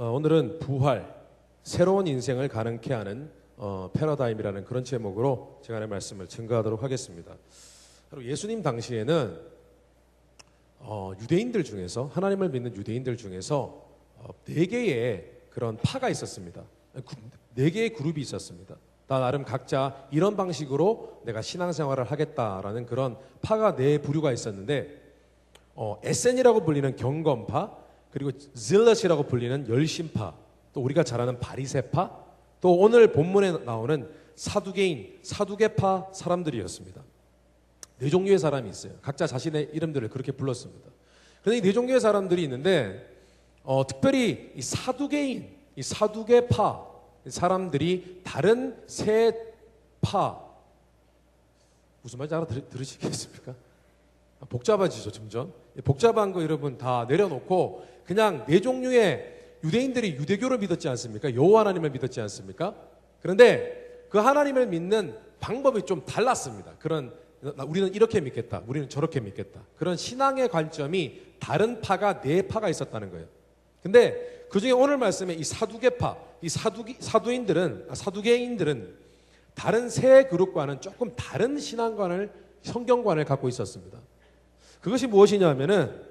오늘은 부활, 새로운 인생을 가능케 하는 패러다임이라는 그런 제목으로 제가 말씀을 증거하도록 하겠습니다. 예수님 당시에는 유대인들 중에서, 하나님을 믿는 유대인들 중에서 네 개의 그런 파가 있었습니다. 네 개의 그룹이 있었습니다. 다 나름 각자 이런 방식으로 내가 신앙생활을 하겠다라는 그런 파가 네 부류가 있었는데, 에센이라고 불리는 경건파, 그리고 질럿이라고 불리는 열심파, 또 우리가 잘 아는 바리새파, 또 오늘 본문에 나오는 사두개인, 사두개파 사람들이었습니다. 네 종류의 사람이 있어요. 각자 자신의 이름들을 그렇게 불렀습니다. 그런데 이 네 종류의 사람들이 있는데, 특별히 이 사두개인, 이 사두개파 사람들이 다른 세 파, 무슨 말인지 알아들으시겠습니까? 복잡해지죠, 점점. 복잡한 거 여러분 다 내려놓고 그냥 네 종류의 유대인들이 유대교를 믿었지 않습니까? 여호와 하나님을 믿었지 않습니까? 그런데 그 하나님을 믿는 방법이 좀 달랐습니다. 우리는 이렇게 믿겠다, 우리는 저렇게 믿겠다, 그런 신앙의 관점이 다른 파가 네 파가 있었다는 거예요. 근데 그 중에 오늘 말씀에 이 사두개파, 이 사두개인들은 다른 세 그룹과는 조금 다른 신앙관을, 성경관을 갖고 있었습니다. 그것이 무엇이냐면은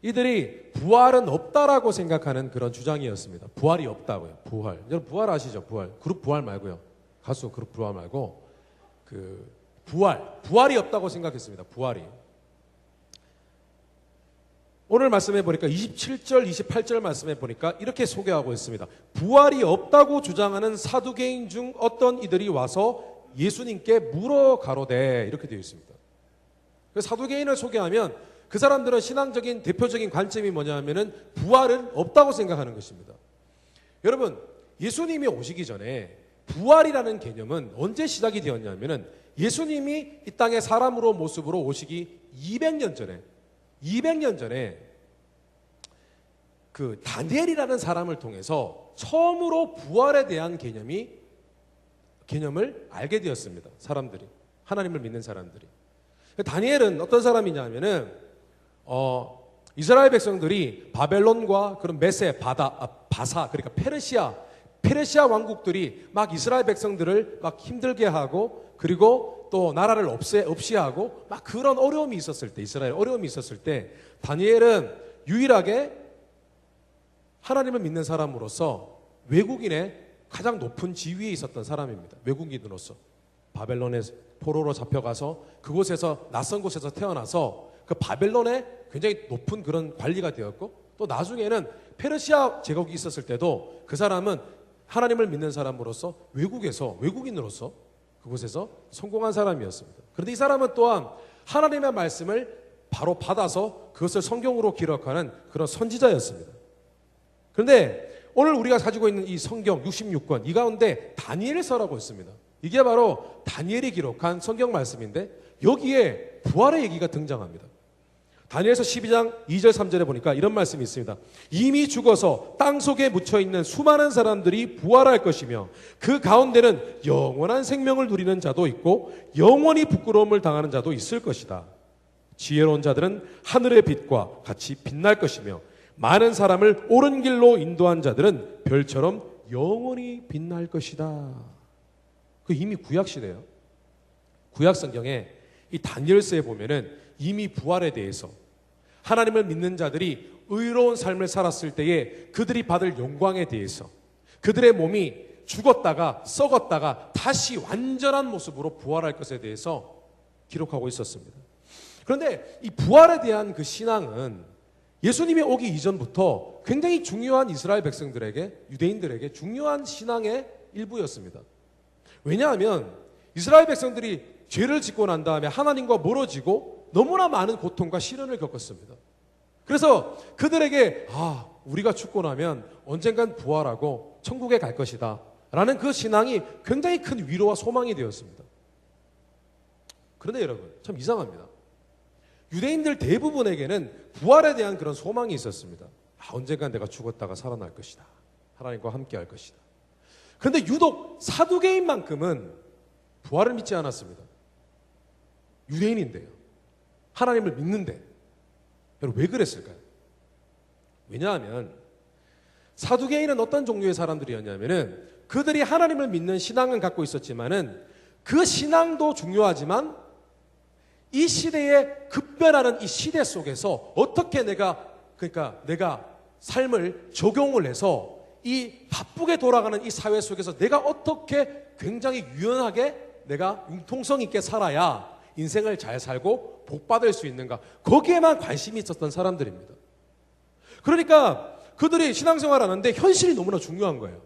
이들이 부활은 없다라고 생각하는 그런 주장이었습니다. 부활이 없다고요. 부활. 여러분 부활 아시죠? 부활. 그룹 부활 말고요. 가수 그룹 부활 말고 부활이 없다고 생각했습니다. 부활이. 오늘 말씀해 보니까 27절, 28절 말씀해 보니까 이렇게 소개하고 있습니다. 부활이 없다고 주장하는 사두개인 중 어떤 이들이 와서 예수님께 물어 가로되, 이렇게 되어 있습니다. 사두개인을 소개하면 그 사람들은 신앙적인 대표적인 관점이 뭐냐면은 부활은 없다고 생각하는 것입니다. 여러분, 예수님이 오시기 전에 부활이라는 개념은 언제 시작이 되었냐면은 예수님이 이 땅에 사람으로 모습으로 오시기 200년 전에 그 다니엘이라는 사람을 통해서 처음으로 부활에 대한 개념을 알게 되었습니다. 사람들이, 하나님을 믿는 사람들이. 다니엘은 어떤 사람이냐면은 이스라엘 백성들이 바벨론과 그런 메세, 바사, 그러니까 페르시아 왕국들이 막 이스라엘 백성들을 막 힘들게 하고, 그리고 또 나라를 없애하고 막 그런 어려움이 있었을 때, 이스라엘 어려움이 있었을 때 다니엘은 유일하게 하나님을 믿는 사람으로서 외국인의 가장 높은 지위에 있었던 사람입니다. 외국인으로서 바벨론에 포로로 잡혀가서 그곳에서, 낯선 곳에서 태어나서 그 바벨론에 굉장히 높은 그런 관리가 되었고, 또 나중에는 페르시아 제국이 있었을 때도 그 사람은 하나님을 믿는 사람으로서 외국인으로서 그곳에서 성공한 사람이었습니다. 그런데 이 사람은 또한 하나님의 말씀을 바로 받아서 그것을 성경으로 기록하는 그런 선지자였습니다. 그런데 오늘 우리가 가지고 있는 이 성경 66권, 이 가운데 다니엘서라고 있습니다. 이게 바로 다니엘이 기록한 성경 말씀인데 여기에 부활의 얘기가 등장합니다. 다니엘서 12장 2절 3절에 보니까 이런 말씀이 있습니다. 이미 죽어서 땅속에 묻혀있는 수많은 사람들이 부활할 것이며 그 가운데는 영원한 생명을 누리는 자도 있고 영원히 부끄러움을 당하는 자도 있을 것이다. 지혜로운 자들은 하늘의 빛과 같이 빛날 것이며 많은 사람을 옳은 길로 인도한 자들은 별처럼 영원히 빛날 것이다. 그 이미 구약시대예요. 구약 성경에 이 다니엘서에 보면은 이미 부활에 대해서, 하나님을 믿는 자들이 의로운 삶을 살았을 때에 그들이 받을 영광에 대해서, 그들의 몸이 죽었다가 썩었다가 다시 완전한 모습으로 부활할 것에 대해서 기록하고 있었습니다. 그런데 이 부활에 대한 그 신앙은 예수님이 오기 이전부터 굉장히 중요한 이스라엘 백성들에게, 유대인들에게 중요한 신앙의 일부였습니다. 왜냐하면 이스라엘 백성들이 죄를 짓고 난 다음에 하나님과 멀어지고 너무나 많은 고통과 시련을 겪었습니다. 그래서 그들에게 우리가 죽고 나면 언젠간 부활하고 천국에 갈 것이다 라는 그 신앙이 굉장히 큰 위로와 소망이 되었습니다. 그런데 여러분, 참 이상합니다. 유대인들 대부분에게는 부활에 대한 그런 소망이 있었습니다. 언젠간 내가 죽었다가 살아날 것이다, 하나님과 함께 할 것이다. 그런데 유독 사두개인만큼은 부활을 믿지 않았습니다. 유대인인데요, 하나님을 믿는데. 여러분 왜 그랬을까요? 왜냐하면 사두개인은 어떤 종류의 사람들이었냐면은 그들이 하나님을 믿는 신앙은 갖고 있었지만은 그 신앙도 중요하지만 이 시대에 급변하는 이 시대 속에서 어떻게 내가 삶을 적용을 해서 이 바쁘게 돌아가는 이 사회 속에서 내가 어떻게 굉장히 유연하게 내가 융통성 있게 살아야 인생을 잘 살고 복 받을 수 있는가, 거기에만 관심이 있었던 사람들입니다. 그러니까 그들이 신앙생활 하는데 현실이 너무나 중요한 거예요.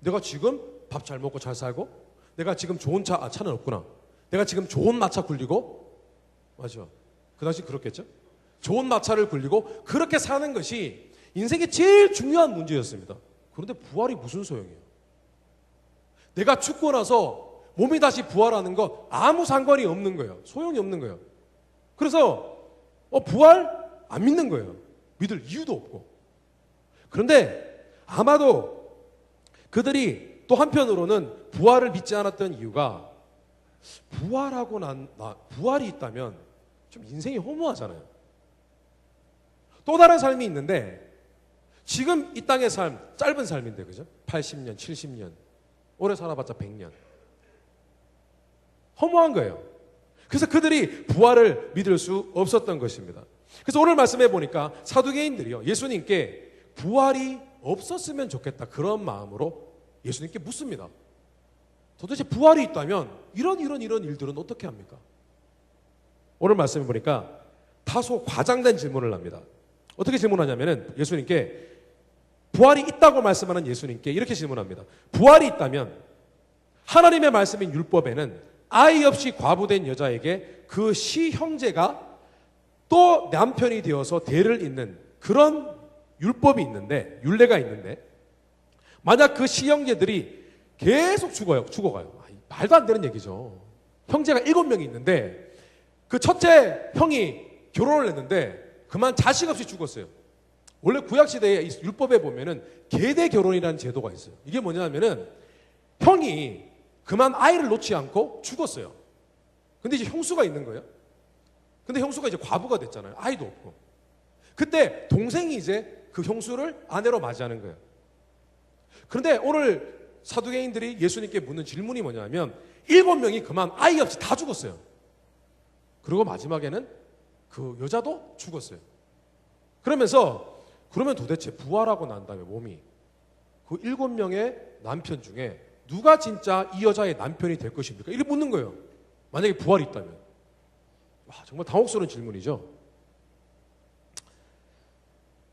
내가 지금 밥 잘 먹고 잘 살고, 내가 지금 좋은 차는 없구나, 내가 지금 좋은 마차 굴리고, 맞아, 그 당시 그렇겠죠? 좋은 마차를 굴리고 그렇게 사는 것이 인생의 제일 중요한 문제였습니다. 그런데 부활이 무슨 소용이에요? 내가 죽고 나서 몸이 다시 부활하는 거 아무 상관이 없는 거예요. 소용이 없는 거예요. 그래서 부활 안 믿는 거예요. 믿을 이유도 없고. 그런데 아마도 그들이 또 한편으로는 부활을 믿지 않았던 이유가, 부활이 있다면 좀 인생이 허무하잖아요. 또 다른 삶이 있는데, 지금 이 땅의 삶 짧은 삶인데, 그죠? 80년, 70년, 오래 살아봤자 100년. 허무한 거예요. 그래서 그들이 부활을 믿을 수 없었던 것입니다. 그래서 오늘 말씀해 보니까 사두개인들이요, 예수님께 부활이 없었으면 좋겠다, 그런 마음으로 예수님께 묻습니다. 도대체 부활이 있다면 이런 일들은 어떻게 합니까? 오늘 말씀해 보니까 다소 과장된 질문을 합니다. 어떻게 질문하냐면은, 예수님께, 부활이 있다고 말씀하는 예수님께 이렇게 질문합니다. 부활이 있다면 하나님의 말씀인 율법에는 아이 없이 과부된 여자에게 그 시형제가 또 남편이 되어서 대를 잇는 그런 율법이 있는데, 율례가 있는데, 만약 그 시형제들이 계속 죽어가요. 말도 안 되는 얘기죠. 형제가 7명이 있는데 그 첫째 형이 결혼을 했는데 그만 자식 없이 죽었어요. 원래 구약시대에 율법에 보면은 계대 결혼이라는 제도가 있어요. 이게 뭐냐면은 형이 그만 아이를 놓지 않고 죽었어요. 근데 이제 형수가 있는 거예요. 근데 형수가 이제 과부가 됐잖아요. 아이도 없고. 그때 동생이 이제 그 형수를 아내로 맞이하는 거예요. 그런데 오늘 사두개인들이 예수님께 묻는 질문이 뭐냐면, 7명이 그만 아이 없이 다 죽었어요. 그리고 마지막에는 그 여자도 죽었어요. 그러면 도대체 부활하고 난 다음에 몸이, 그 7명의 남편 중에 누가 진짜 이 여자의 남편이 될 것입니까? 이렇게 묻는 거예요. 만약에 부활이 있다면. 정말 당혹스러운 질문이죠.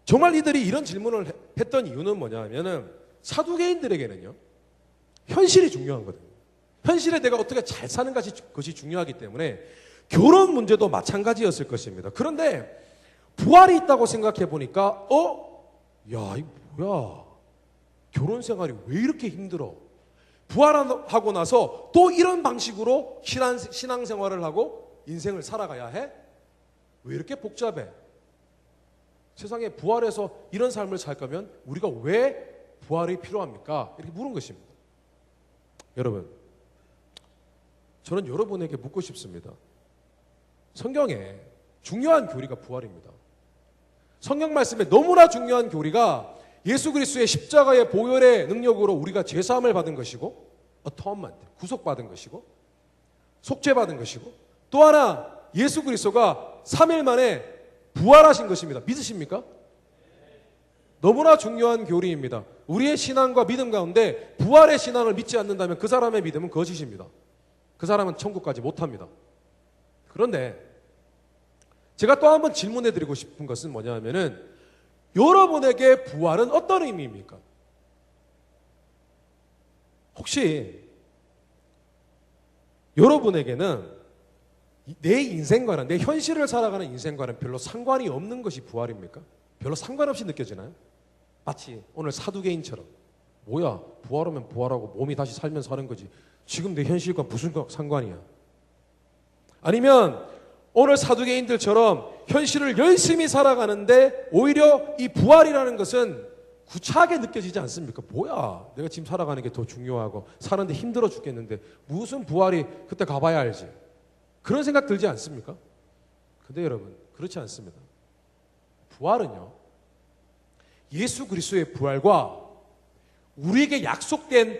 정말 이들이 이런 질문을 했던 이유는 뭐냐면은, 사두개인들에게는요, 현실이 중요한 거거든요. 현실에 내가 어떻게 잘 사는 것이 중요하기 때문에 결혼 문제도 마찬가지였을 것입니다. 그런데 부활이 있다고 생각해 보니까 야, 이거 뭐야? 결혼 생활이 왜 이렇게 힘들어? 부활하고 나서 또 이런 방식으로 신앙생활을 하고 인생을 살아가야 해? 왜 이렇게 복잡해? 세상에 부활해서 이런 삶을 살 거면 우리가 왜 부활이 필요합니까? 이렇게 물은 것입니다. 여러분, 저는 여러분에게 묻고 싶습니다. 성경에 중요한 교리가 부활입니다. 성경 말씀에 너무나 중요한 교리가 예수 그리스도의 십자가의 보혈의 능력으로 우리가 죄사함을 받은 것이고, atonement, 구속받은 것이고, 속죄받은 것이고, 또 하나 예수 그리스도가 3일 만에 부활하신 것입니다. 믿으십니까? 너무나 중요한 교리입니다. 우리의 신앙과 믿음 가운데 부활의 신앙을 믿지 않는다면 그 사람의 믿음은 거짓입니다. 그 사람은 천국까지 못합니다. 그런데 제가 또 한번 질문해 드리고 싶은 것은 뭐냐면은, 여러분에게 부활은 어떤 의미입니까? 혹시 여러분에게는 내 인생과는, 내 현실을 살아가는 인생과는 별로 상관이 없는 것이 부활입니까? 별로 상관없이 느껴지나요? 마치 오늘 사두개인처럼, 뭐야, 부활하면 부활하고 몸이 다시 살면 사는 거지, 지금 내 현실과 무슨 상관이야? 아니면 오늘 사두개인들처럼 현실을 열심히 살아가는데 오히려 이 부활이라는 것은 구차하게 느껴지지 않습니까? 뭐야, 내가 지금 살아가는 게 더 중요하고 사는데 힘들어 죽겠는데 무슨 부활이, 그때 가봐야 알지, 그런 생각 들지 않습니까? 근데 여러분, 그렇지 않습니다. 부활은요, 예수 그리스도의 부활과 우리에게 약속된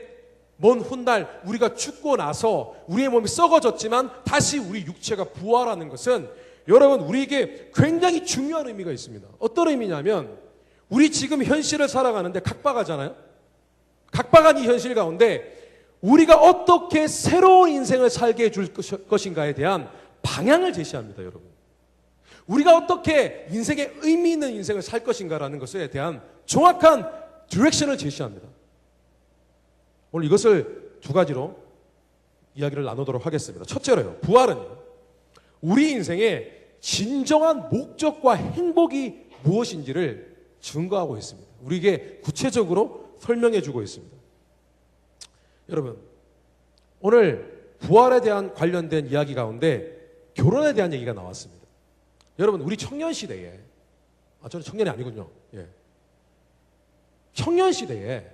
먼 훗날 우리가 죽고 나서 우리의 몸이 썩어졌지만 다시 우리 육체가 부활하는 것은 여러분 우리에게 굉장히 중요한 의미가 있습니다. 어떤 의미냐면 우리 지금 현실을 살아가는데 각박하잖아요. 각박한 이 현실 가운데 우리가 어떻게 새로운 인생을 살게 해줄 것인가에 대한 방향을 제시합니다. 여러분, 우리가 어떻게 인생의 의미 있는 인생을 살 것인가라는 것에 대한 정확한 디렉션을 제시합니다. 오늘 이것을 두 가지로 이야기를 나누도록 하겠습니다. 첫째로요, 부활은요, 우리 인생의 진정한 목적과 행복이 무엇인지를 증거하고 있습니다. 우리에게 구체적으로 설명해 주고 있습니다. 여러분, 오늘 부활에 대한 관련된 이야기 가운데 결혼에 대한 얘기가 나왔습니다. 여러분, 우리 청년 시대에, 저는 청년이 아니군요. 예. 청년 시대에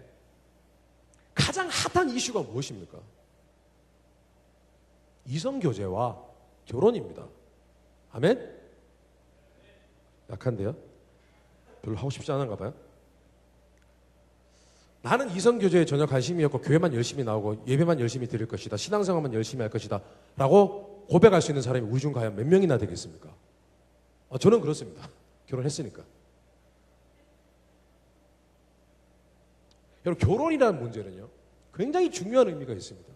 가장 핫한 이슈가 무엇입니까? 이성교제와 결혼입니다. 아멘? 약한데요? 별로 하고 싶지 않은가 봐요. 나는 이성교제에 전혀 관심이 없고 교회만 열심히 나오고 예배만 열심히 드릴 것이다, 신앙생활만 열심히 할 것이다 라고 고백할 수 있는 사람이 우리 중 과연 몇 명이나 되겠습니까? 저는 그렇습니다. 결혼했으니까. 여러분, 결혼이라는 문제는요 굉장히 중요한 의미가 있습니다.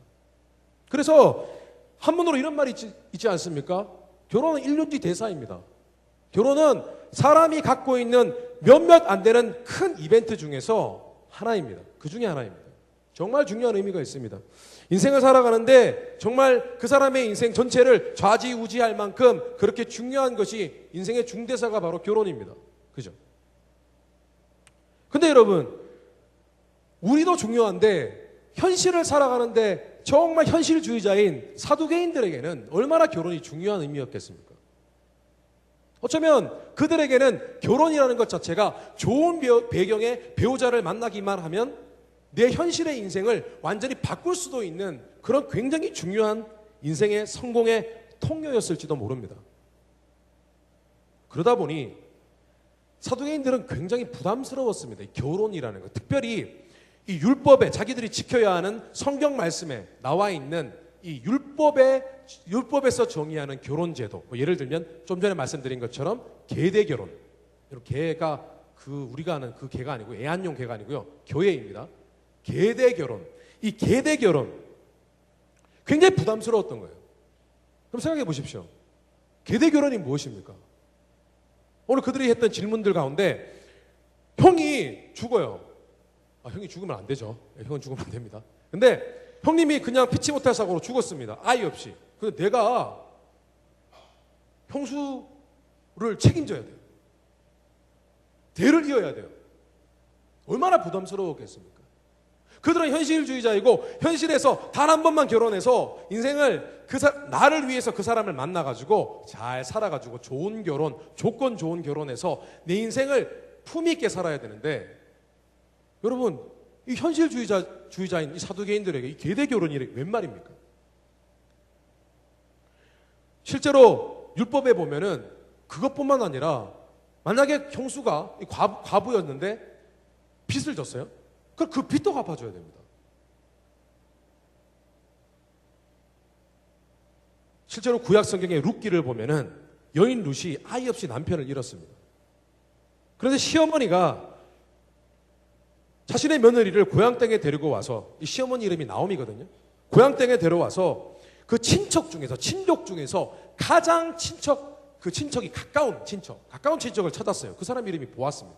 그래서 한문으로 이런 말이 있지 않습니까? 결혼은 일륜지 대사입니다. 결혼은 사람이 갖고 있는 몇몇 안 되는 큰 이벤트 중에서 하나입니다. 그 중에 하나입니다. 정말 중요한 의미가 있습니다. 인생을 살아가는데 정말 그 사람의 인생 전체를 좌지우지할 만큼 그렇게 중요한 것이 인생의 중대사가 바로 결혼입니다. 그죠? 근데 여러분, 우리도 중요한데 현실을 살아가는데 정말 현실주의자인 사두개인들에게는 얼마나 결혼이 중요한 의미였겠습니까? 어쩌면 그들에게는 결혼이라는 것 자체가 좋은 배경의 배우자를 만나기만 하면 내 현실의 인생을 완전히 바꿀 수도 있는 그런 굉장히 중요한 인생의 성공의 통로였을지도 모릅니다. 그러다 보니 사두개인들은 굉장히 부담스러웠습니다. 이 결혼이라는 것, 특별히 이 율법에, 자기들이 지켜야 하는 성경 말씀에 나와 있는 이 율법에서 정의하는 결혼제도, 예를 들면 좀 전에 말씀드린 것처럼 계대결혼. 여러분, 계가 우리가 아는 그 계가 아니고 애완용 계가 아니고요, 교회입니다. 계대결혼. 이 계대결혼 굉장히 부담스러웠던 거예요. 그럼 생각해 보십시오. 계대결혼이 무엇입니까? 오늘 그들이 했던 질문들 가운데 형이 죽어요. 형이 죽으면 안 되죠. 형은 죽으면 안 됩니다. 근데 형님이 그냥 피치 못할 사고로 죽었습니다. 아이 없이. 근데 내가 형수를 책임져야 돼요. 대를 이어야 돼요. 얼마나 부담스러웠겠습니까? 그들은 현실주의자이고 현실에서 단 한 번만 결혼해서 인생을 나를 위해서 그 사람을 만나가지고 잘 살아가지고 좋은 결혼, 조건 좋은 결혼해서 내 인생을 품위 있게 살아야 되는데, 여러분, 이 현실주의자인 이 사두개인들에게 이 계대결혼이 웬 말입니까? 실제로 율법에 보면은 그것뿐만 아니라 만약에 형수가 과부였는데 빚을 졌어요? 그럼 그 빚도 갚아줘야 됩니다. 실제로 구약 성경의 룻기를 보면은 여인 룻이 아이 없이 남편을 잃었습니다. 그런데 시어머니가 자신의 며느리를 고향 땅에 데리고 와서, 이 시어머니 이름이 나옴이거든요. 고향 땅에 데려와서 그 친족 중에서 가장 친척이 가까운 친척을 찾았어요. 그 사람 이름이 보았습니다.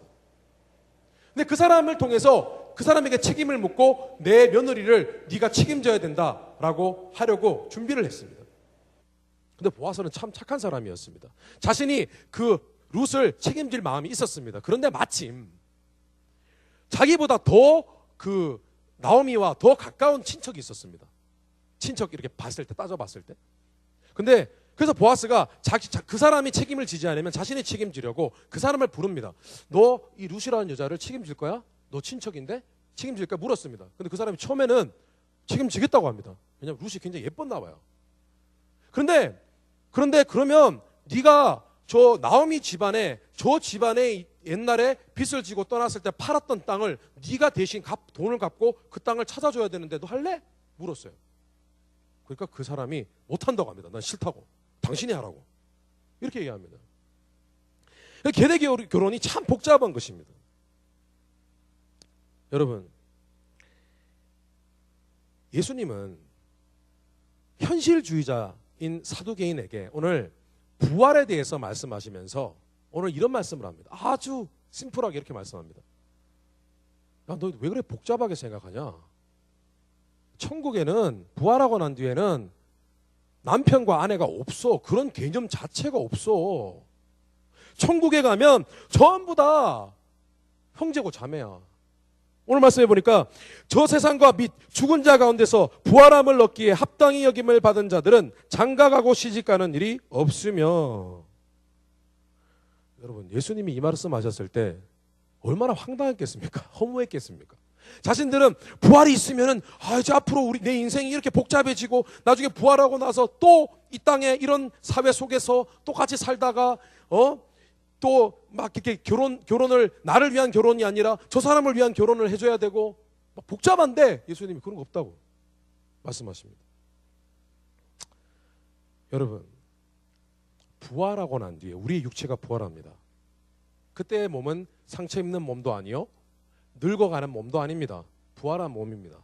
근데 그 사람을 통해서 그 사람에게 책임을 묻고 내 며느리를 네가 책임져야 된다라고 하려고 준비를 했습니다. 근데 보아스는 참 착한 사람이었습니다. 자신이 그 룻을 책임질 마음이 있었습니다. 그런데 마침 자기보다 더 그 나오미와 더 가까운 친척이 있었습니다. 친척 이렇게 따져봤을 때. 근데 그래서 보아스가 그 사람이 책임을 지지 않으면 자신이 책임지려고 그 사람을 부릅니다. 너 이 룻이라는 여자를 책임질 거야? 너 친척인데 책임질 거야? 물었습니다. 근데 그 사람이 처음에는 책임지겠다고 합니다. 왜냐하면 룻이 굉장히 예뻤나 봐요. 그런데 그러면 네가 저 나오미 집안에 저 집안에 옛날에 빚을 지고 떠났을 때 팔았던 땅을 네가 대신 돈을 갚고 그 땅을 찾아줘야 되는데 너 할래? 물었어요. 그러니까 그 사람이 못한다고 합니다. 난 싫다고. 당신이 하라고. 이렇게 얘기합니다. 계대 결혼이 참 복잡한 것입니다. 여러분, 예수님은 현실주의자인 사두개인에게 오늘 부활에 대해서 말씀하시면서 오늘 이런 말씀을 합니다. 아주 심플하게 이렇게 말씀합니다. 야, 너 왜 그래 복잡하게 생각하냐? 천국에는 부활하고 난 뒤에는 남편과 아내가 없어. 그런 개념 자체가 없어. 천국에 가면 전부 다 형제고 자매야. 오늘 말씀해 보니까 저 세상과 및 죽은 자 가운데서 부활함을 얻기에 합당히 여김을 받은 자들은 장가가고 시집가는 일이 없으며. 여러분, 예수님이 이 말씀하셨을 때 얼마나 황당했겠습니까? 허무했겠습니까? 자신들은 부활이 있으면은 이제 앞으로 내 인생이 이렇게 복잡해지고 나중에 부활하고 나서 또 이 땅에 이런 사회 속에서 또 같이 살다가 또 막 이렇게 결혼을 나를 위한 결혼이 아니라 저 사람을 위한 결혼을 해줘야 되고 막 복잡한데 예수님이 그런 거 없다고 말씀하십니다. 여러분, 부활하고 난 뒤에 우리의 육체가 부활합니다. 그때의 몸은 상처 입는 몸도 아니요 늙어가는 몸도 아닙니다. 부활한 몸입니다.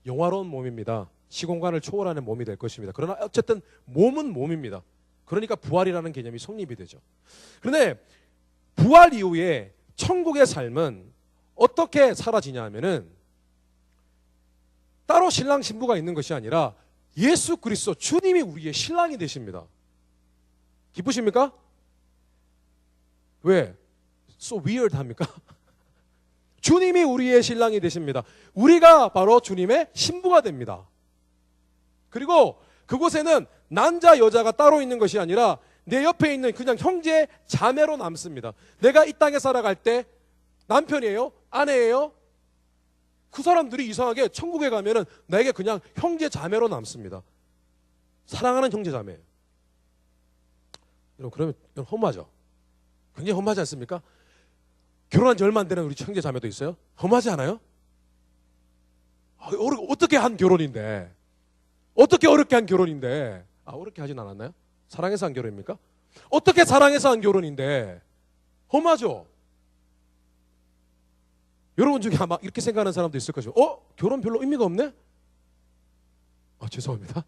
영화로운 몸입니다. 시공간을 초월하는 몸이 될 것입니다. 그러나 어쨌든 몸은 몸입니다. 그러니까 부활이라는 개념이 성립이 되죠. 그런데 부활 이후에 천국의 삶은 어떻게 사라지냐 하면은 따로 신랑 신부가 있는 것이 아니라 예수 그리스도 주님이 우리의 신랑이 되십니다. 기쁘십니까? 왜? So weird 합니까? 주님이 우리의 신랑이 되십니다. 우리가 바로 주님의 신부가 됩니다. 그리고 그곳에는 남자 여자가 따로 있는 것이 아니라 내 옆에 있는 그냥 형제 자매로 남습니다. 내가 이 땅에 살아갈 때 남편이에요? 아내예요? 그 사람들이 이상하게 천국에 가면은 나에게 그냥 형제 자매로 남습니다. 사랑하는 형제 자매. 여러분, 그러면 험하죠? 굉장히 험하지 않습니까? 결혼한 지 얼마 안 되는 우리 형제 자매도 있어요? 험하지 않아요? 어떻게 한 결혼인데? 어떻게 어렵게 한 결혼인데? 어렵게 하진 않았나요? 사랑해서 한 결혼입니까? 어떻게 사랑해서 한 결혼인데? 험하죠? 여러분 중에 아마 이렇게 생각하는 사람도 있을 것이고, 결혼 별로 의미가 없네? 죄송합니다.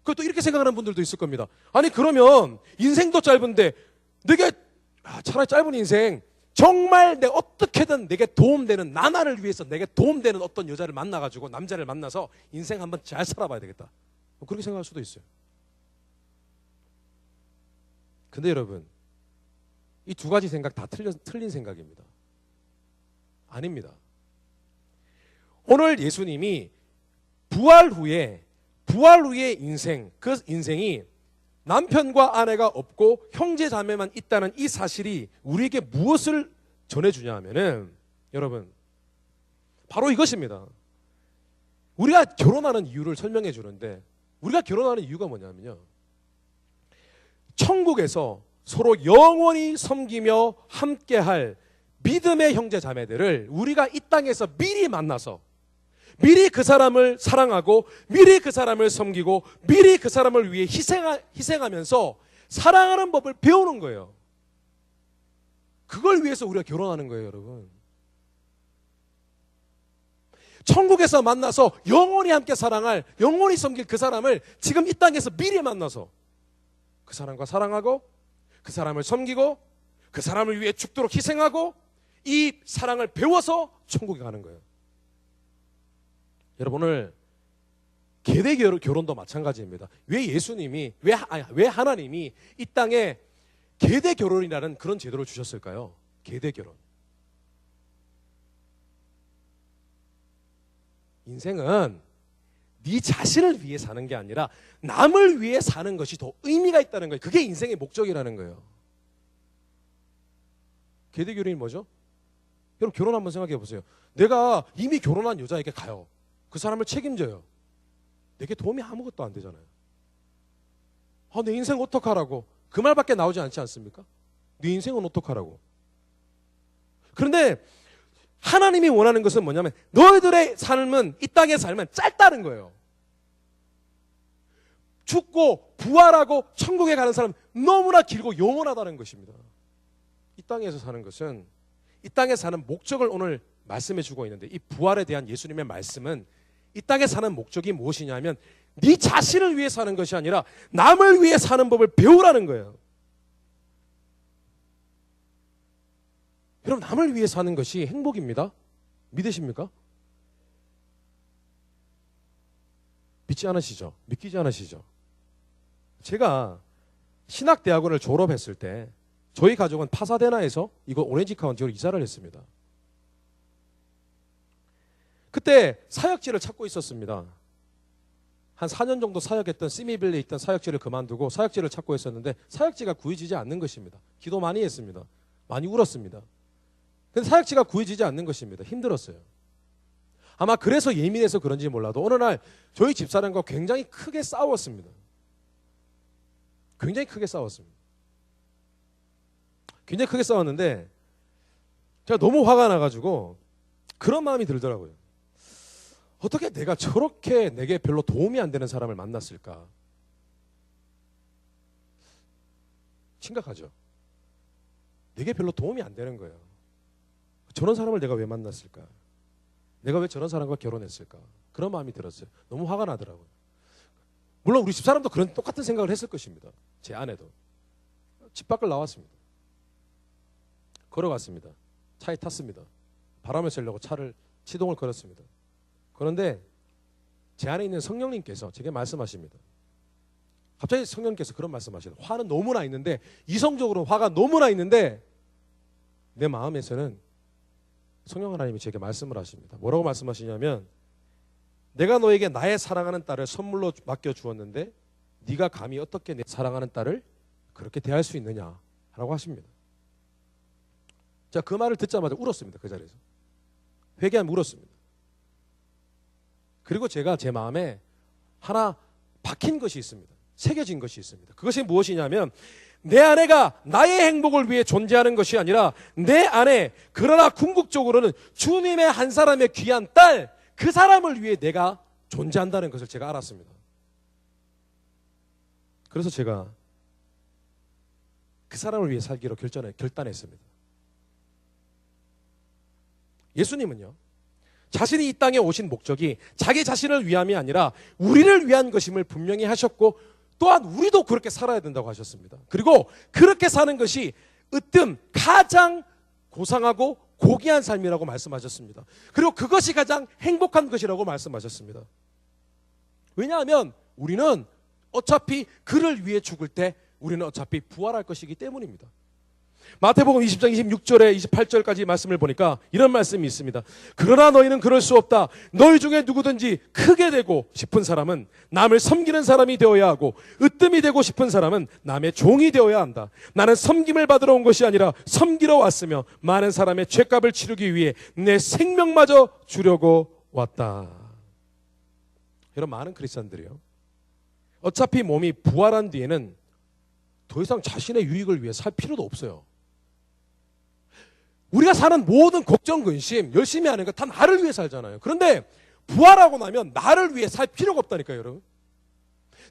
그것도 이렇게 생각하는 분들도 있을 겁니다. 아니, 그러면 인생도 짧은데 내게 차라리 짧은 인생 정말 내가 어떻게든 내게 도움되는, 나나를 위해서 내게 도움되는 어떤 여자를 만나가지고 남자를 만나서 인생 한번 잘 살아봐야 되겠다. 그렇게 생각할 수도 있어요. 근데 여러분, 이 두 가지 생각 다 틀린 생각입니다. 아닙니다. 오늘 예수님이 부활 후에 인생, 그 인생이 남편과 아내가 없고 형제 자매만 있다는 이 사실이 우리에게 무엇을 전해주냐 하면은, 여러분, 바로 이것입니다. 우리가 결혼하는 이유를 설명해 주는데, 우리가 결혼하는 이유가 뭐냐면요, 천국에서 서로 영원히 섬기며 함께할 믿음의 형제 자매들을 우리가 이 땅에서 미리 만나서 미리 그 사람을 사랑하고 미리 그 사람을 섬기고 미리 그 사람을 위해 희생하면서 사랑하는 법을 배우는 거예요. 그걸 위해서 우리가 결혼하는 거예요, 여러분. 천국에서 만나서 영원히 함께 사랑할, 영원히 섬길 그 사람을 지금 이 땅에서 미리 만나서 그 사람과 사랑하고 그 사람을 섬기고 그 사람을 위해 죽도록 희생하고 이 사랑을 배워서 천국에 가는 거예요. 여러분, 오늘 계대 결혼도 마찬가지입니다. 왜 예수님이, 왜 하나님이 이 땅에 계대 결혼이라는 그런 제도를 주셨을까요? 계대 결혼. 인생은 네 자신을 위해 사는 게 아니라 남을 위해 사는 것이 더 의미가 있다는 거예요. 그게 인생의 목적이라는 거예요. 계대 결혼이 뭐죠? 여러분, 결혼 한번 생각해 보세요. 내가 이미 결혼한 여자에게 가요. 그 사람을 책임져요. 내게 도움이 아무것도 안 되잖아요. 내 인생 어떡하라고. 그 말밖에 나오지 않지 않습니까? 네 인생은 어떡하라고. 그런데 하나님이 원하는 것은 뭐냐면 너희들의 삶은, 이 땅의 삶은 짧다는 거예요. 죽고 부활하고 천국에 가는 사람은 너무나 길고 영원하다는 것입니다. 이 땅에서 사는 것은, 이 땅에 사는 목적을 오늘 말씀해 주고 있는데, 이 부활에 대한 예수님의 말씀은 이 땅에 사는 목적이 무엇이냐면 네 자신을 위해 사는 것이 아니라 남을 위해 사는 법을 배우라는 거예요. 여러분, 남을 위해 사는 것이 행복입니다. 믿으십니까? 믿지 않으시죠? 믿기지 않으시죠? 제가 신학대학원을 졸업했을 때 저희 가족은 파사데나에서 이거 오렌지 카운티로 이사를 했습니다. 그때 사역지를 찾고 있었습니다. 한 4년 정도 사역했던 시미빌리에 있던 사역지를 그만두고 사역지를 찾고 있었는데 사역지가 구해지지 않는 것입니다. 기도 많이 했습니다. 많이 울었습니다. 근데 사역지가 구해지지 않는 것입니다. 힘들었어요. 아마 그래서 예민해서 그런지 몰라도 어느 날 저희 집사람과 굉장히 크게 싸웠습니다. 굉장히 크게 싸웠습니다. 굉장히 크게 싸웠는데 제가 너무 화가 나가지고 그런 마음이 들더라고요. 어떻게 내가 저렇게 내게 별로 도움이 안 되는 사람을 만났을까? 심각하죠. 내게 별로 도움이 안 되는 거예요. 저런 사람을 내가 왜 만났을까? 내가 왜 저런 사람과 결혼했을까? 그런 마음이 들었어요. 너무 화가 나더라고요. 물론 우리 집사람도 그런 똑같은 생각을 했을 것입니다. 제 아내도. 집 밖을 나왔습니다. 걸어갔습니다. 차에 탔습니다. 바람을 쐬려고 차를 시동을 걸었습니다. 그런데 제 안에 있는 성령님께서 제게 말씀하십니다. 갑자기 성령님께서 그런 말씀하시는, 화는 너무나 있는데, 이성적으로 화가 너무나 있는데 내 마음에서는 성령 하나님이 제게 말씀을 하십니다. 뭐라고 말씀하시냐면, 내가 너에게 나의 사랑하는 딸을 선물로 맡겨주었는데 네가 감히 어떻게 내 사랑하는 딸을 그렇게 대할 수 있느냐라고 하십니다. 자, 그 말을 듣자마자 울었습니다. 그 자리에서 회개하며 울었습니다. 그리고 제가 제 마음에 하나 박힌 것이 있습니다. 새겨진 것이 있습니다. 그것이 무엇이냐면, 내 아내가 나의 행복을 위해 존재하는 것이 아니라 내 아내, 그러나 궁극적으로는 주님의 한 사람의 귀한 딸, 그 사람을 위해 내가 존재한다는 것을 제가 알았습니다. 그래서 제가 그 사람을 위해 살기로 결단했습니다. 예수님은요, 자신이 이 땅에 오신 목적이 자기 자신을 위함이 아니라 우리를 위한 것임을 분명히 하셨고, 또한 우리도 그렇게 살아야 된다고 하셨습니다. 그리고 그렇게 사는 것이 으뜸 가장 고상하고 고귀한 삶이라고 말씀하셨습니다. 그리고 그것이 가장 행복한 것이라고 말씀하셨습니다. 왜냐하면 우리는 어차피 그를 위해 죽을 때 우리는 어차피 부활할 것이기 때문입니다. 마태복음 20장 26절에 28절까지 말씀을 보니까 이런 말씀이 있습니다. 그러나 너희는 그럴 수 없다. 너희 중에 누구든지 크게 되고 싶은 사람은 남을 섬기는 사람이 되어야 하고, 으뜸이 되고 싶은 사람은 남의 종이 되어야 한다. 나는 섬김을 받으러 온 것이 아니라 섬기러 왔으며 많은 사람의 죄값을 치르기 위해 내 생명마저 주려고 왔다. 이런 많은 크리스찬들이요, 어차피 몸이 부활한 뒤에는 더 이상 자신의 유익을 위해 살 필요도 없어요. 우리가 사는 모든 걱정, 근심, 열심히 하는 거 다 나를 위해 살잖아요. 그런데 부활하고 나면 나를 위해 살 필요가 없다니까요, 여러분.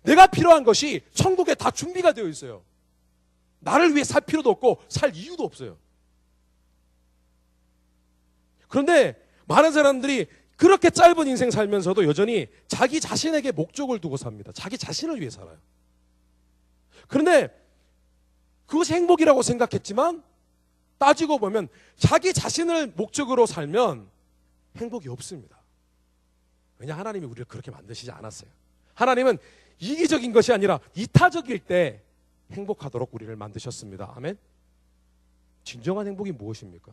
내가 필요한 것이 천국에 다 준비가 되어 있어요. 나를 위해 살 필요도 없고 살 이유도 없어요. 그런데 많은 사람들이 그렇게 짧은 인생 살면서도 여전히 자기 자신에게 목적을 두고 삽니다. 자기 자신을 위해 살아요. 그런데 그것이 행복이라고 생각했지만 따지고 보면 자기 자신을 목적으로 살면 행복이 없습니다. 왜냐, 하나님이 우리를 그렇게 만드시지 않았어요. 하나님은 이기적인 것이 아니라 이타적일 때 행복하도록 우리를 만드셨습니다. 아멘. 진정한 행복이 무엇입니까?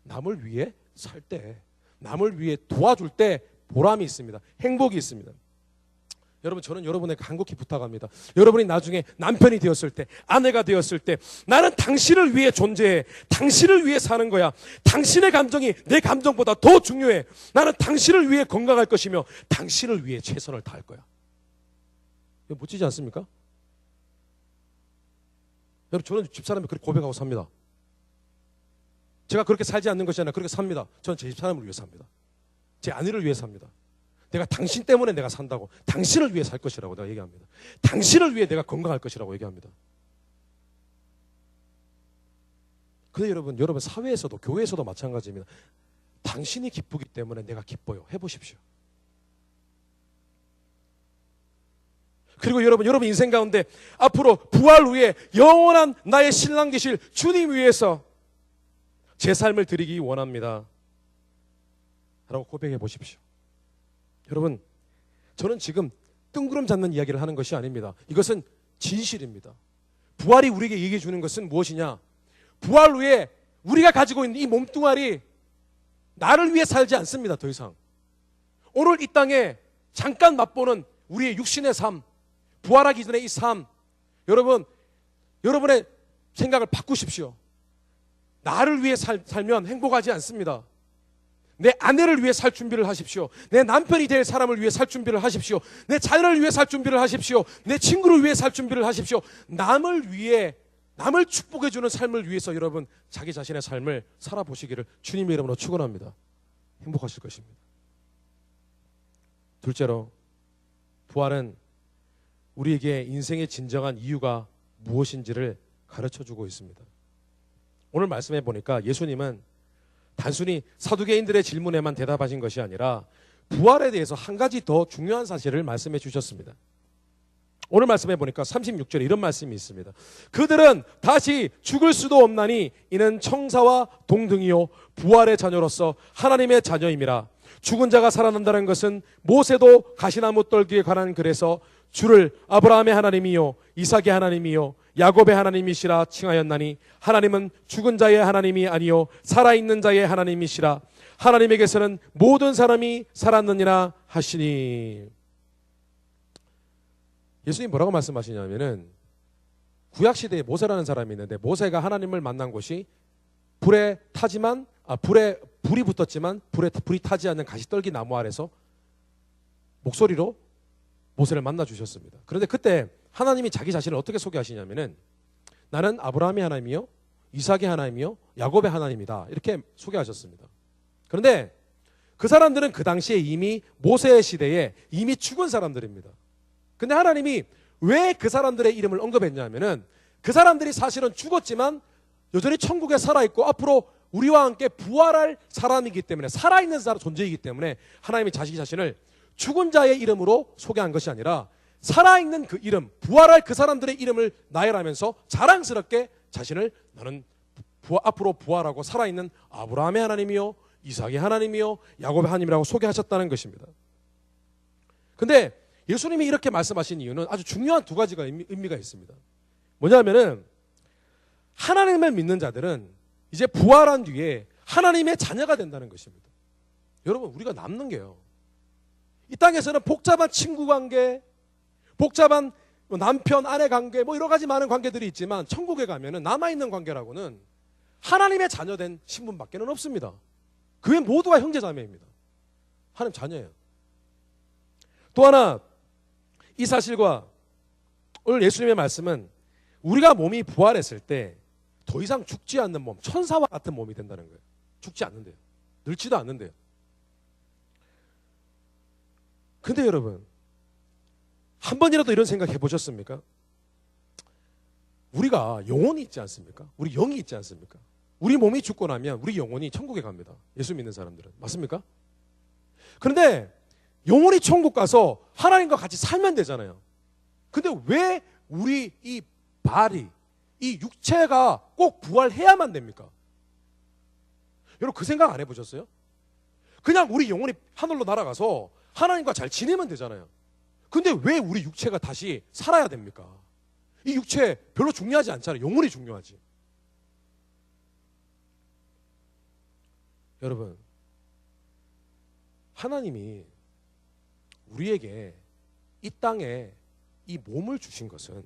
남을 위해 살 때, 남을 위해 도와줄 때 보람이 있습니다. 행복이 있습니다. 여러분, 저는 여러분에게 간곡히 부탁합니다. 여러분이 나중에 남편이 되었을 때, 아내가 되었을 때, 나는 당신을 위해 존재해. 당신을 위해 사는 거야. 당신의 감정이 내 감정보다 더 중요해. 나는 당신을 위해 건강할 것이며 당신을 위해 최선을 다할 거야. 이거 멋지지 않습니까? 여러분, 저는 집사람이 그렇게 고백하고 삽니다. 제가 그렇게 살지 않는 것이 아니라 그렇게 삽니다. 저는 제 집사람을 위해 삽니다. 제 아내를 위해 삽니다. 내가 당신 때문에 내가 산다고, 당신을 위해 살 것이라고 내가 얘기합니다. 당신을 위해 내가 건강할 것이라고 얘기합니다. 근데 여러분 사회에서도, 교회에서도 마찬가지입니다. 당신이 기쁘기 때문에 내가 기뻐요. 해보십시오. 그리고 여러분 인생 가운데 앞으로 부활 후에 영원한 나의 신랑 되실 주님 위해서 제 삶을 드리기 원합니다 라고 고백해 보십시오. 여러분, 저는 지금 뜬구름 잡는 이야기를 하는 것이 아닙니다. 이것은 진실입니다. 부활이 우리에게 얘기해 주는 것은 무엇이냐? 부활 후에 우리가 가지고 있는 이 몸뚱아리, 나를 위해 살지 않습니다. 더 이상 오늘 이 땅에 잠깐 맛보는 우리의 육신의 삶, 부활하기 전에 이 삶, 여러분의 생각을 바꾸십시오. 나를 위해 살면 행복하지 않습니다. 내 아내를 위해 살 준비를 하십시오. 내 남편이 될 사람을 위해 살 준비를 하십시오. 내 자녀를 위해 살 준비를 하십시오. 내 친구를 위해 살 준비를 하십시오. 남을 위해, 남을 축복해주는 삶을 위해서 여러분 자기 자신의 삶을 살아보시기를 주님의 이름으로 축원합니다. 행복하실 것입니다. 둘째로, 부활은 우리에게 인생의 진정한 이유가 무엇인지를 가르쳐주고 있습니다. 오늘 말씀해 보니까 예수님은 단순히 사두개인들의 질문에만 대답하신 것이 아니라 부활에 대해서 한 가지 더 중요한 사실을 말씀해 주셨습니다. 오늘 말씀해 보니까 36절에 이런 말씀이 있습니다. 그들은 다시 죽을 수도 없나니 이는 청사와 동등이요 부활의 자녀로서 하나님의 자녀임이라. 죽은 자가 살아난다는 것은 모세도 가시나무 떨기에 관한 글에서 주를 아브라함의 하나님이요 이삭의 하나님이요 야곱의 하나님이시라 칭하였나니 하나님은 죽은 자의 하나님이 아니요 살아있는 자의 하나님이시라. 하나님에게서는 모든 사람이 살았느니라 하시니. 예수님 뭐라고 말씀하시냐면은 구약시대에 모세라는 사람이 있는데 모세가 하나님을 만난 곳이 불에 타지만 불이 붙었지만 불이 타지 않는 가시떨기 나무 아래서 목소리로 모세를 만나 주셨습니다. 그런데 그때 하나님이 자기 자신을 어떻게 소개하시냐면은 나는 아브라함의 하나님이요 이삭의 하나님이요 야곱의 하나님이다 이렇게 소개하셨습니다. 그런데 그 사람들은 그 당시에 이미 모세의 시대에 이미 죽은 사람들입니다. 근데 하나님이 왜 그 사람들의 이름을 언급했냐면은 그 사람들이 사실은 죽었지만 여전히 천국에 살아있고 앞으로 우리와 함께 부활할 사람이기 때문에, 살아있는 존재이기 때문에 하나님이 자기 자신을 죽은 자의 이름으로 소개한 것이 아니라 살아있는 그 이름, 부활할 그 사람들의 이름을 나열하면서 자랑스럽게 자신을 나는 앞으로 부활하고 살아있는 아브라함의 하나님이요 이삭의 하나님이요 야곱의 하나님이라고 소개하셨다는 것입니다. 근데 예수님이 이렇게 말씀하신 이유는 아주 중요한 두 가지가 의미가 있습니다. 뭐냐면은 하나님을 믿는 자들은 이제 부활한 뒤에 하나님의 자녀가 된다는 것입니다. 여러분, 우리가 남는 게요, 이 땅에서는 복잡한 친구 관계, 복잡한 남편 아내 관계, 여러 가지 많은 관계들이 있지만 천국에 가면은 남아있는 관계라고는 하나님의 자녀된 신분밖에는 없습니다. 그 외 모두가 형제자매입니다. 하나님 자녀예요. 또 하나, 이 사실과 오늘 예수님의 말씀은 우리가 몸이 부활했을 때 더 이상 죽지 않는 몸, 천사와 같은 몸이 된다는 거예요. 죽지 않는데요. 늙지도 않는데요. 근데 여러분, 한 번이라도 이런 생각 해보셨습니까? 우리가 영혼이 있지 않습니까? 우리 영이 있지 않습니까? 우리 몸이 죽고 나면 우리 영혼이 천국에 갑니다. 예수 믿는 사람들은. 맞습니까? 그런데 영혼이 천국 가서 하나님과 같이 살면 되잖아요. 근데 왜 우리 이 발이, 이 육체가 꼭 부활해야만 됩니까? 여러분, 그 생각 안 해보셨어요? 그냥 우리 영혼이 하늘로 날아가서 하나님과 잘 지내면 되잖아요. 근데 왜 우리 육체가 다시 살아야 됩니까? 이 육체 별로 중요하지 않잖아요. 영혼이 중요하지. 여러분, 하나님이 우리에게 이 땅에 이 몸을 주신 것은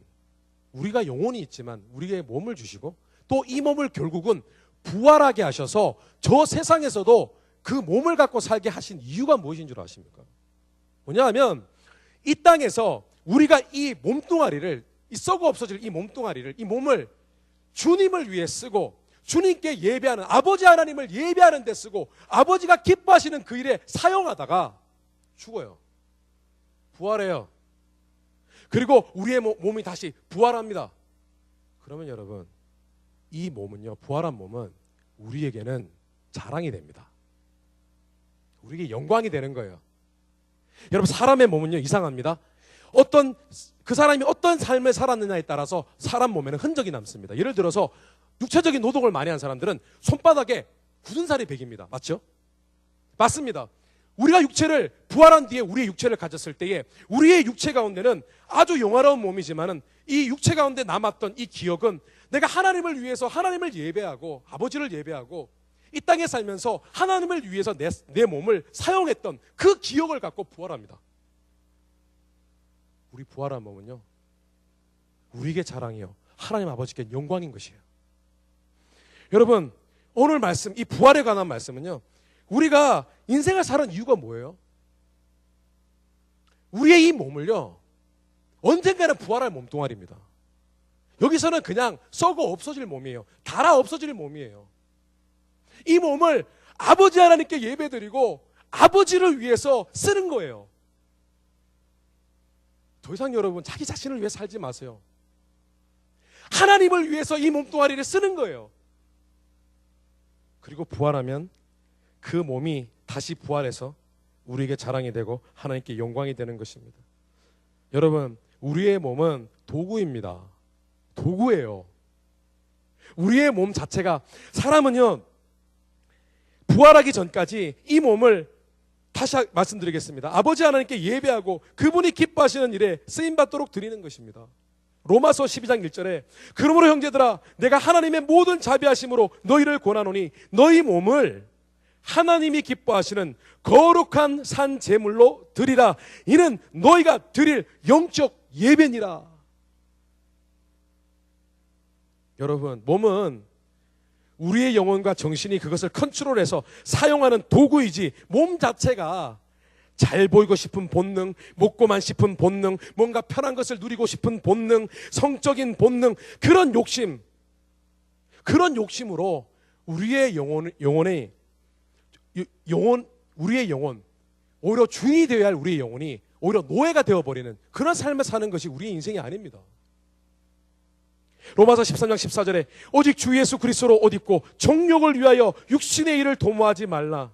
우리가 영혼이 있지만 우리의 몸을 주시고 또 이 몸을 결국은 부활하게 하셔서 저 세상에서도 그 몸을 갖고 살게 하신 이유가 무엇인 줄 아십니까? 뭐냐 하면 이 땅에서 우리가 이 몸뚱아리를, 이 썩어 없어질 이 몸뚱아리를, 이 몸을 주님을 위해 쓰고 주님께 예배하는 아버지 하나님을 예배하는 데 쓰고 아버지가 기뻐하시는 그 일에 사용하다가 죽어요. 부활해요. 그리고 우리의 몸이 다시 부활합니다. 그러면 여러분, 이 몸은요, 부활한 몸은 우리에게는 자랑이 됩니다. 우리에게 영광이 되는 거예요. 여러분, 사람의 몸은요, 이상합니다. 그 사람이 어떤 삶을 살았느냐에 따라서 사람 몸에는 흔적이 남습니다. 예를 들어서 육체적인 노동을 많이 한 사람들은 손바닥에 굳은 살이 배깁니다. 맞죠? 맞습니다. 우리가 부활한 뒤에 우리의 육체를 가졌을 때에 우리의 육체 가운데는 아주 영화로운 몸이지만은 이 육체 가운데 남았던 이 기억은 내가 하나님을 위해서 하나님을 예배하고 아버지를 예배하고 이 땅에 살면서 하나님을 위해서 내 몸을 사용했던 그 기억을 갖고 부활합니다. 우리 부활한 몸은요, 우리에게 자랑이요, 하나님 아버지께 영광인 것이에요. 여러분, 오늘 말씀, 이 부활에 관한 말씀은요, 우리가 인생을 사는 이유가 뭐예요? 우리의 이 몸을요, 언젠가는 부활할 몸뚱아리입니다. 여기서는 그냥 썩어 없어질 몸이에요. 닳아 없어질 몸이에요. 이 몸을 아버지 하나님께 예배드리고 아버지를 위해서 쓰는 거예요. 더 이상 여러분, 자기 자신을 위해 살지 마세요. 하나님을 위해서 이 몸뚱아리를 쓰는 거예요. 그리고 부활하면 그 몸이 다시 부활해서 우리에게 자랑이 되고 하나님께 영광이 되는 것입니다. 여러분, 우리의 몸은 도구입니다. 도구예요. 우리의 몸 자체가, 사람은요, 부활하기 전까지 이 몸을, 다시 말씀드리겠습니다, 아버지 하나님께 예배하고 그분이 기뻐하시는 일에 쓰임받도록 드리는 것입니다. 로마서 12장 1절에 그러므로 형제들아, 내가 하나님의 모든 자비하심으로 너희를 권하노니 너희 몸을 하나님이 기뻐하시는 거룩한 산 제물로 드리라. 이는 너희가 드릴 영적 예배니라. 여러분, 몸은 우리의 영혼과 정신이 그것을 컨트롤해서 사용하는 도구이지, 몸 자체가 잘 보이고 싶은 본능, 먹고만 싶은 본능, 뭔가 편한 것을 누리고 싶은 본능, 성적인 본능, 그런 욕심으로 우리의 우리의 영혼, 오히려 주인이 되어야 할 우리의 영혼이 오히려 노예가 되어버리는 그런 삶을 사는 것이 우리의 인생이 아닙니다. 로마서 13장 14절에 오직 주 예수 그리스도로 옷 입고 정욕을 위하여 육신의 일을 도모하지 말라.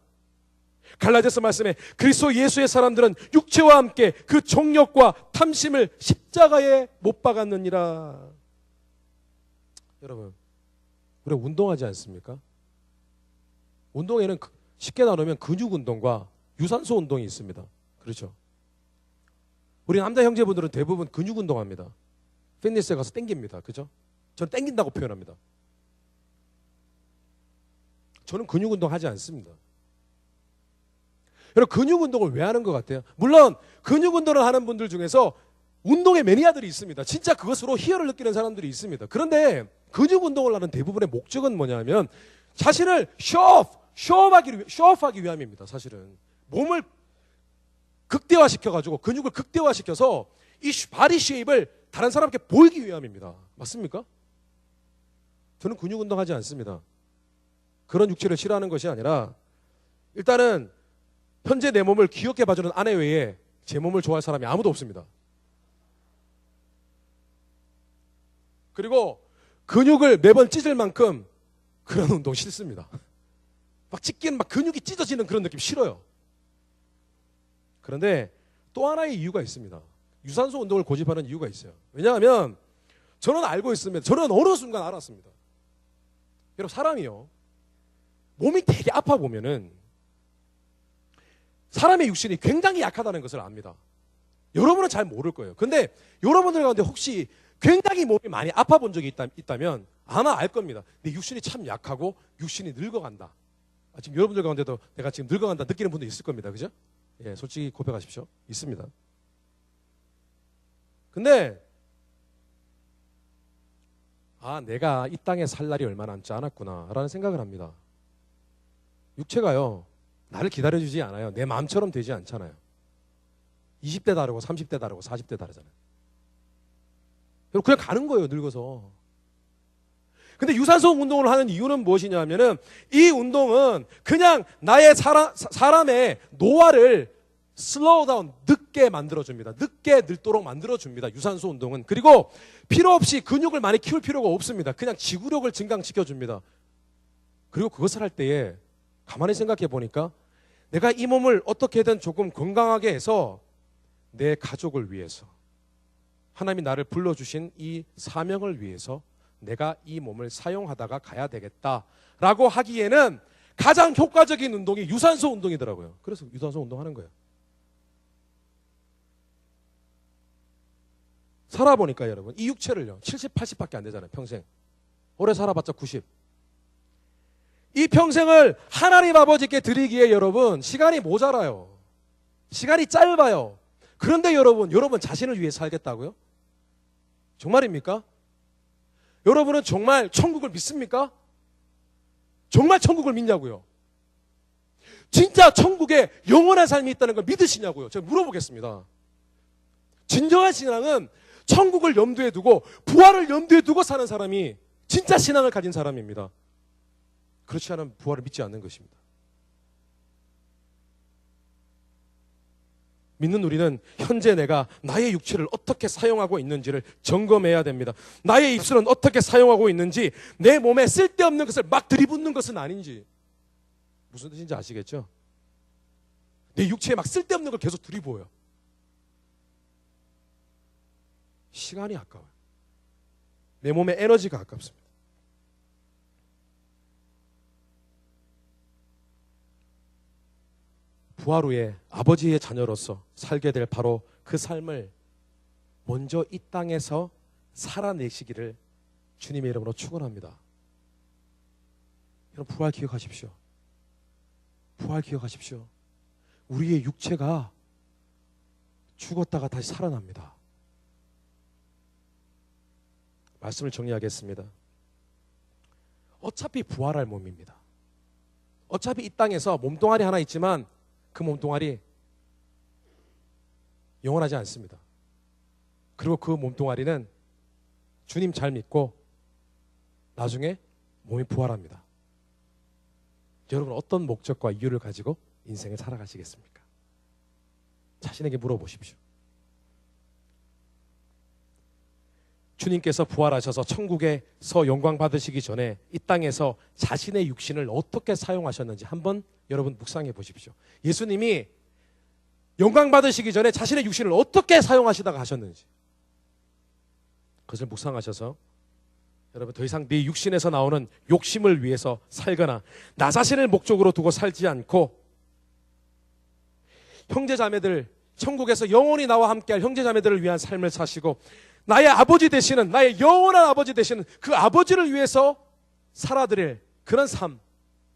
갈라디아서 말씀에 그리스도 예수의 사람들은 육체와 함께 그 정욕과 탐심을 십자가에 못 박았느니라. 여러분, 우리가 운동하지 않습니까? 운동에는 쉽게 나누면 근육 운동과 유산소 운동이 있습니다. 그렇죠? 우리 남자 형제분들은 대부분 근육 운동합니다. 피트니스에 가서 땡깁니다. 그죠? 저는 땡긴다고 표현합니다. 저는 근육 운동 하지 않습니다. 여러분, 근육 운동을 왜 하는 것 같아요? 물론 근육 운동을 하는 분들 중에서 운동의 매니아들이 있습니다. 진짜 그것으로 희열을 느끼는 사람들이 있습니다. 그런데 근육 운동을 하는 대부분의 목적은 뭐냐면 자신을 쇼업하기 위함입니다. 사실은 몸을 극대화시켜가지고 근육을 극대화시켜서 이 바디 쉐입을 다른 사람께 보이기 위함입니다. 맞습니까? 저는 근육 운동하지 않습니다. 그런 육체를 싫어하는 것이 아니라 일단은 현재 내 몸을 귀엽게 봐주는 아내 외에 제 몸을 좋아할 사람이 아무도 없습니다. 그리고 근육을 매번 찢을 만큼 그런 운동 싫습니다. 막 찢기는, 막 근육이 찢어지는 그런 느낌 싫어요. 그런데 또 하나의 이유가 있습니다. 유산소 운동을 고집하는 이유가 있어요. 왜냐하면 저는 알고 있습니다. 저는 어느 순간 알았습니다. 여러분, 사람이요, 몸이 되게 아파 보면은 사람의 육신이 굉장히 약하다는 것을 압니다. 여러분은 잘 모를 거예요. 근데 여러분들 가운데 혹시 굉장히 몸이 많이 아파 본 적이 있다면 아마 알 겁니다. 내 육신이 참 약하고 육신이 늙어간다. 지금 여러분들 가운데도 내가 지금 늙어간다 느끼는 분도 있을 겁니다. 그죠? 예, 솔직히 고백하십시오. 있습니다. 근데 내가 이 땅에 살 날이 얼마 남지 않았구나 라는 생각을 합니다. 육체가요, 나를 기다려주지 않아요. 내 마음처럼 되지 않잖아요. 20대 다르고 30대 다르고 40대 다르잖아요. 그냥 가는 거예요. 늙어서. 근데 유산소 운동을 하는 이유는 무엇이냐면은 이 운동은 그냥 나의 사람의 노화를 슬로우 다운, 늦게 만들어줍니다. 늦게 늙도록 만들어줍니다. 유산소 운동은. 그리고 필요 없이 근육을 많이 키울 필요가 없습니다. 그냥 지구력을 증강시켜줍니다. 그리고 그것을 할 때에 가만히 생각해 보니까 내가 이 몸을 어떻게든 조금 건강하게 해서 내 가족을 위해서, 하나님이 나를 불러주신 이 사명을 위해서 내가 이 몸을 사용하다가 가야 되겠다라고 하기에는 가장 효과적인 운동이 유산소 운동이더라고요. 그래서 유산소 운동하는 거예요. 살아보니까 여러분, 이 육체를요, 70, 80밖에 안 되잖아요, 평생. 오래 살아봤자 90. 이 평생을 하나님 아버지께 드리기에 여러분, 시간이 모자라요. 시간이 짧아요. 그런데 여러분 자신을 위해 살겠다고요? 정말입니까? 여러분은 정말 천국을 믿습니까? 정말 천국을 믿냐고요? 진짜 천국에 영원한 삶이 있다는 걸 믿으시냐고요? 제가 물어보겠습니다. 진정한 신앙은 천국을 염두에 두고 부활을 염두에 두고 사는 사람이 진짜 신앙을 가진 사람입니다. 그렇지 않으면 부활을 믿지 않는 것입니다. 믿는 우리는 현재 내가 나의 육체를 어떻게 사용하고 있는지를 점검해야 됩니다. 나의 입술은 어떻게 사용하고 있는지, 내 몸에 쓸데없는 것을 막 들이붓는 것은 아닌지. 무슨 뜻인지 아시겠죠? 내 육체에 막 쓸데없는 걸 계속 들이부어요. 시간이 아까워요. 내 몸의 에너지가 아깝습니다. 부활 후에 아버지의 자녀로서 살게 될 바로 그 삶을 먼저 이 땅에서 살아내시기를 주님의 이름으로 축원합니다. 여러분, 부활 기억하십시오. 부활 기억하십시오. 우리의 육체가 죽었다가 다시 살아납니다. 말씀을 정리하겠습니다. 어차피 부활할 몸입니다. 어차피 이 땅에서 몸뚱아리 하나 있지만 그 몸뚱아리 영원하지 않습니다. 그리고 그 몸뚱아리는 주님 잘 믿고 나중에 몸이 부활합니다. 여러분, 어떤 목적과 이유를 가지고 인생을 살아가시겠습니까? 자신에게 물어보십시오. 주님께서 부활하셔서 천국에서 영광 받으시기 전에 이 땅에서 자신의 육신을 어떻게 사용하셨는지 한번 여러분 묵상해 보십시오. 예수님이 영광 받으시기 전에 자신의 육신을 어떻게 사용하시다가 하셨는지 그것을 묵상하셔서 여러분, 더 이상 네 육신에서 나오는 욕심을 위해서 살거나 나 자신을 목적으로 두고 살지 않고 형제자매들, 천국에서 영원히 나와 함께할 형제자매들을 위한 삶을 사시고 나의 아버지 되시는, 나의 영원한 아버지 되시는 그 아버지를 위해서 살아드릴 그런 삶,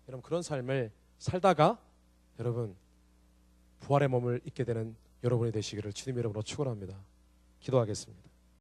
여러분, 그런 삶을 살다가 여러분 부활의 몸을 입게 되는 여러분이 되시기를 주님의 이름으로 축원합니다. 기도하겠습니다.